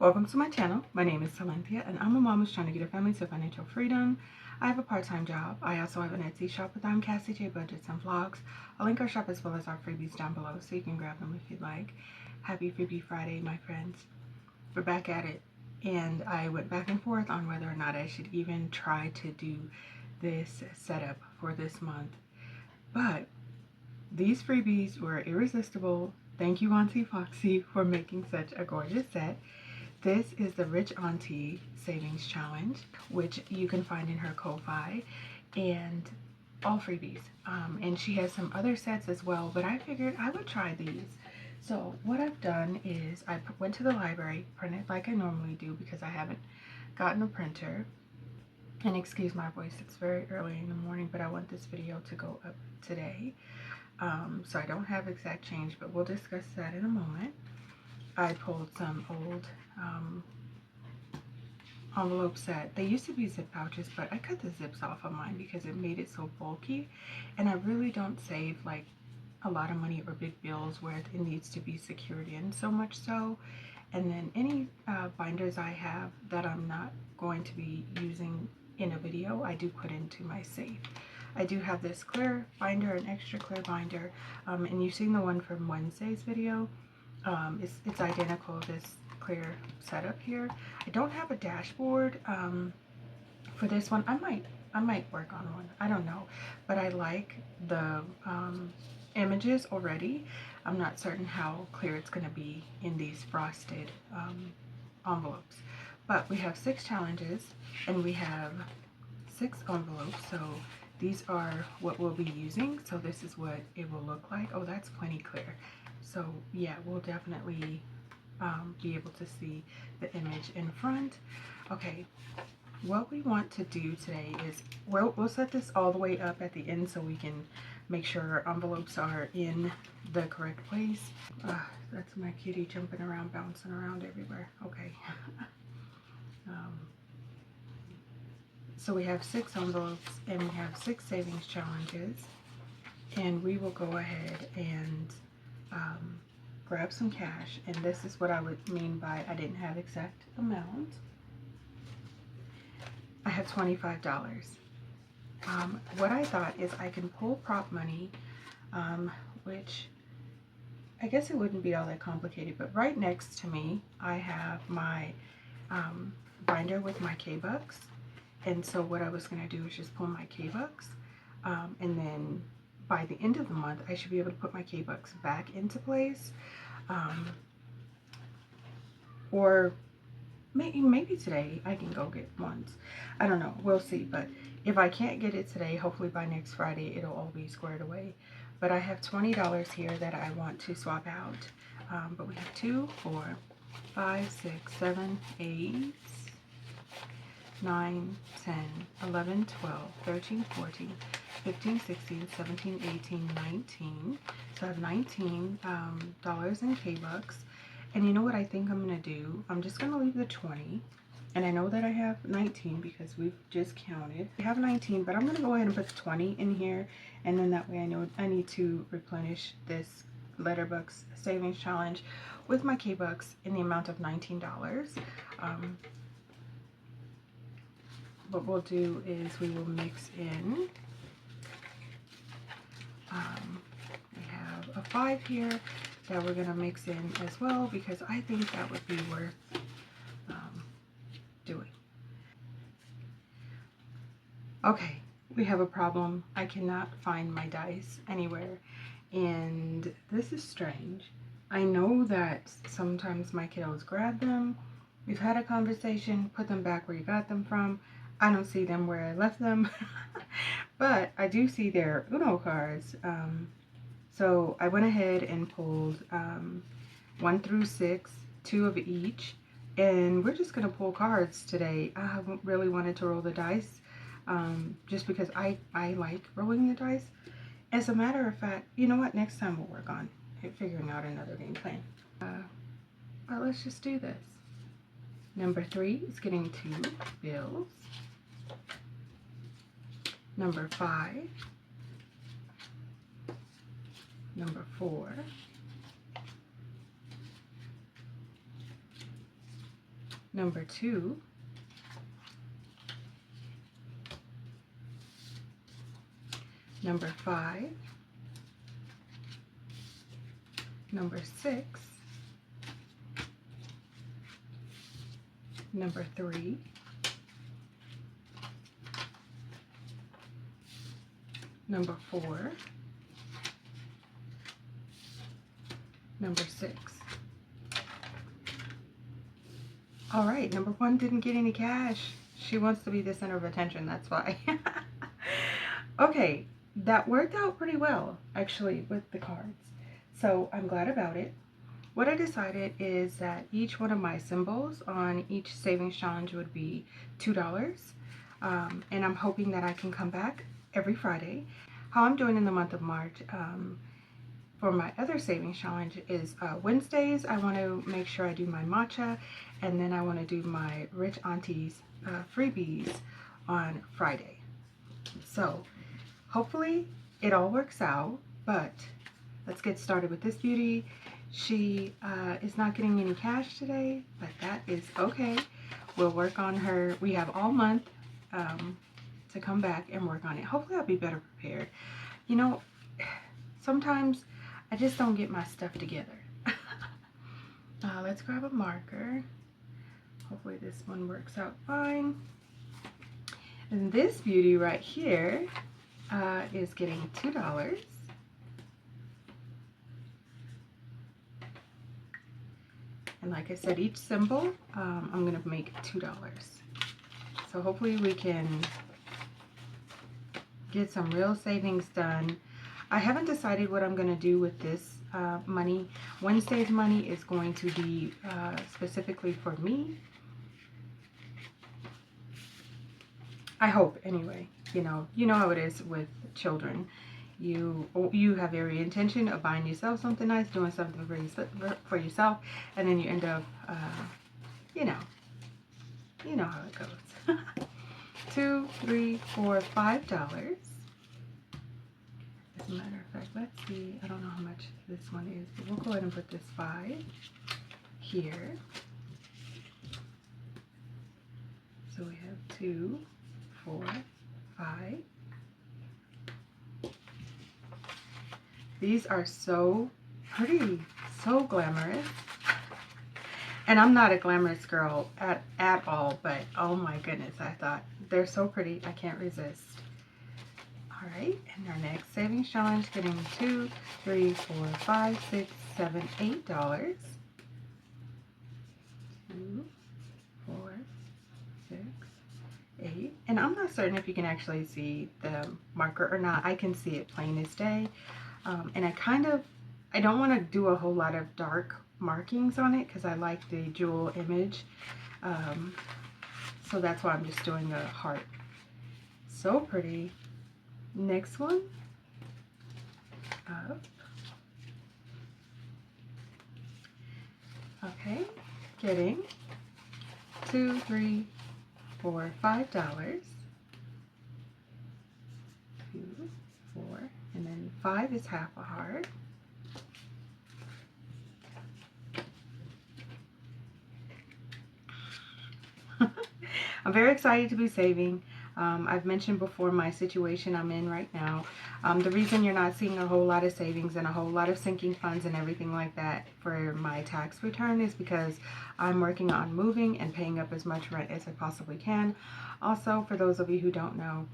Welcome to my channel. My name is Silynthia and I'm a mom who's trying to get her family to financial freedom. I have a part-time job. I also have an Etsy shop with I'm Cassie J Budgets and Vlogs. I'll link our shop as well as our freebies down below so you can grab them if you'd like. Happy Freebie Friday, my friends. We're back at it, and I went back and forth on whether or not I should even try to do this setup for this month. But these freebies were irresistible. Thank you, Auntie Foxie, for making such a gorgeous set. This is the Rich Auntie Savings Challenge, which you can find in her Ko-Fi, and all freebies. And she has some other sets as well, but I figured I would try these. So what I've done is I went to the library, printed like I normally do because I haven't gotten a printer. And excuse my voice, it's very early in the morning, but I want this video to go up today. So I don't have exact change, but we'll discuss that in a moment. I pulled some old envelope set. They used to be zip pouches, but I cut the zips off of mine because it made it so bulky, and I really don't save like a lot of money or big bills where it needs to be secured in so much so. And then any binders I have that I'm not going to be using in a video, I do put into my safe. I do have this clear binder, an extra clear binder, and you've seen the one from Wednesday's video. It's identical, this clear setup here. I don't have a dashboard for this one. I might work on one, I don't know, but I like the images already. I'm not certain how clear it's going to be in these frosted envelopes, but we have 6 challenges and we have 6 envelopes, so these are what we'll be using. So this is what it will look like. Oh, that's plenty clear. So yeah, we'll definitely be able to see the image in front. Okay, what we want to do today is we'll set this all the way up at the end so we can make sure our envelopes are in the correct place. That's my kitty jumping around, bouncing around everywhere. Okay. So we have 6 envelopes and we have 6 savings challenges, and we will go ahead and grab some cash. And this is what I would mean by I didn't have exact amount. I have $25. What I thought is I can pull prop money, which I guess it wouldn't be all that complicated, but right next to me I have my binder with my K-Bucks. And so what I was going to do is just pull my K-Bucks, and then by the end of the month I should be able to put my K-Bucks back into place, or maybe today I can go get ones. I don't know, we'll see. But if I can't get it today, hopefully by next Friday it'll all be squared away. But I have $20 here that I want to swap out. But we have 2, 4, 5, 6, 7, 8, 9, 10, 11, 12, 13, 14, 15, 16, 17, 18, 19. So I have $19 in K-Bucks. And you know what I think I'm going to do? I'm just going to leave the 20. And I know that I have 19 because we've just counted. We have 19, but I'm going to go ahead and put 20 in here. And then that way I know I need to replenish this Letterbucks Savings Challenge with my K-Bucks in the amount of $19. What we'll do is we will mix in, we have a 5 here that we're going to mix in as well because I think that would be worth doing. Okay, we have a problem. I cannot find my dice anywhere, and this is strange. I know that sometimes my kiddos grab them. We've had a conversation, put them back where you got them from. I don't see them where I left them, but I do see their Uno cards. So I went ahead and pulled 1 through 6, 2 of each, and we're just going to pull cards today. I haven't really wanted to roll the dice, just because I like rolling the dice. As a matter of fact, you know what? Next time we'll work on figuring out another game plan. But let's just do this. Number 3 is getting 2 bills. Number 5, number 4, number 2, number 5, number 6, number 3, number 4, number 6. All right, number 1 didn't get any cash. She wants to be the center of attention, that's why. Okay, that worked out pretty well, actually, with the cards. So I'm glad about it. What I decided is that each one of my symbols on each savings challenge would be $2. And I'm hoping that I can come back every Friday. How I'm doing in the month of March for my other savings challenge is Wednesdays, I want to make sure I do my matcha, and then I want to do my Rich Aunties freebies on Friday. So hopefully it all works out, but let's get started with this beauty. She is not getting any cash today, but that is okay. We'll work on her. We have all month to come back and work on it. Hopefully I'll be better prepared. You know, sometimes I just don't get my stuff together. Let's grab a marker. Hopefully this one works out fine. And this beauty right here is getting $2. And like I said, each symbol, I'm going to make $2. So hopefully we can get some real savings done. I haven't decided what I'm going to do with this money. Wednesday's money is going to be specifically for me. I hope, anyway. You know how it is with children. You have every intention of buying yourself something nice, doing something for yourself, and then you end up, you know how it goes. $2, $3, $4, $5. As a matter of fact, let's see. I don't know how much this one is, but we'll go ahead and put this 5 here. So we have 2, 4, 5. These are so pretty, so glamorous. And I'm not a glamorous girl at all, but oh my goodness, I thought they're so pretty, I can't resist. All right, and our next savings challenge, getting 2, 3, 4, 5, 6, 7, $8. 2, 4, 6, 8. And I'm not certain if you can actually see the marker or not. I can see it plain as day. And I don't want to do a whole lot of dark markings on it because I like the jewel image. So that's why I'm just doing a heart. So pretty. Next one. Up. Okay. Getting 2, 3, 4, $5. 2, 4, and then 5 is half a heart. I'm very excited to be saving. I've mentioned before my situation I'm in right now. The reason you're not seeing a whole lot of savings and a whole lot of sinking funds and everything like that for my tax return is because I'm working on moving and paying up as much rent as I possibly can. Also, for those of you who don't know,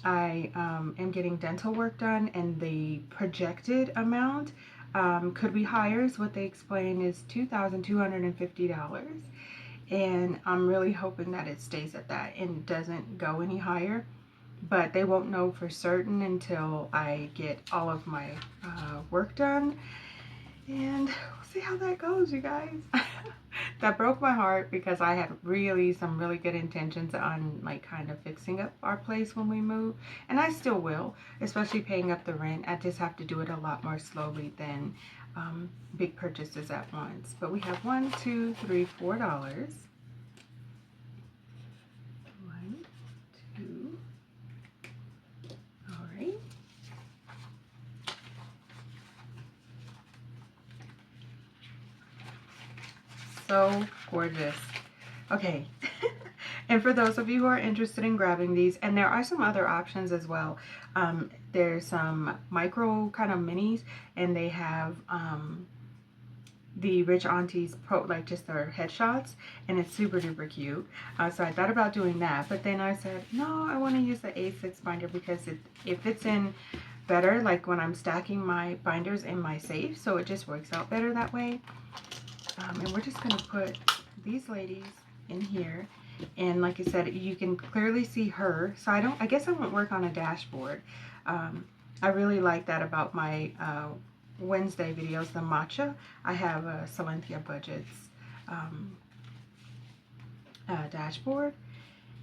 I am getting dental work done, and the projected amount could be higher. So what they explain is $2,250. And I'm really hoping that it stays at that and doesn't go any higher, but they won't know for certain until I get all of my work done, and we'll see how that goes, you guys. That broke my heart because I had some really good intentions on like kind of fixing up our place when we move, and I still will, especially paying up the rent. I just have to do it a lot more slowly than big purchases at once. But we have $1, $2, $3, $4. 1, 2. All right. So gorgeous. Okay. And for those of you who are interested in grabbing these, and there are some other options as well. There's some micro kind of minis, and they have the Rich Aunties pro, like just their headshots, and it's super duper cute. So I thought about doing that, but then I said, no, I want to use the A6 binder because it fits in better, like when I'm stacking my binders in my safe, so it just works out better that way. And we're just going to put these ladies in here. And like I said, you can clearly see her. So I guess I won't work on a dashboard. I really like that about my Wednesday videos, the matcha. I have a Silynthia Budgets um, dashboard.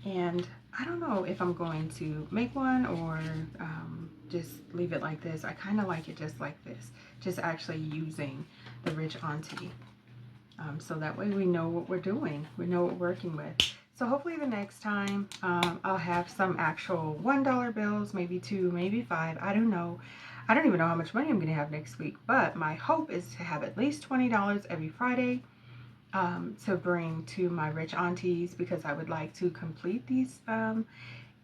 And I don't know if I'm going to make one or just leave it like this. I kind of like it just like this. Just actually using the Rich Auntie. So that way we know what we're doing. We know what we're working with. So hopefully the next time I'll have some actual $1 bills, maybe 2, maybe 5. I don't know. I don't even know how much money I'm going to have next week. But my hope is to have at least $20 every Friday to bring to my Rich Aunties, because I would like to complete these.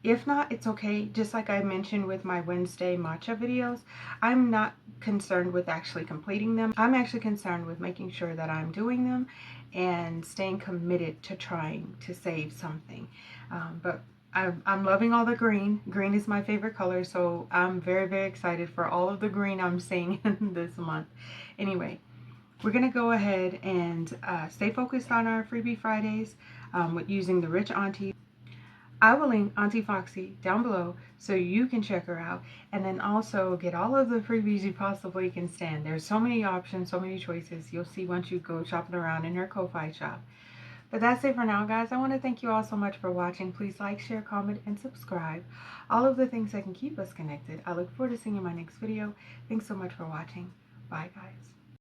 If not, it's okay. Just like I mentioned with my Wednesday matcha videos, I'm not concerned with actually completing them. I'm actually concerned with making sure that I'm doing them and staying committed to trying to save something. But I'm loving all the green. Green is my favorite color, so I'm very, very excited for all of the green I'm seeing this month. Anyway, we're going to go ahead and stay focused on our Freebie Fridays with using the Rich Auntie. I will link Auntie Foxie down below so you can check her out, and then also get all of the freebies you possibly can stand. There's so many options, so many choices. You'll see once you go shopping around in her Ko-Fi shop. But that's it for now, guys. I want to thank you all so much for watching. Please like, share, comment, and subscribe. All of the things that can keep us connected. I look forward to seeing you in my next video. Thanks so much for watching. Bye, guys.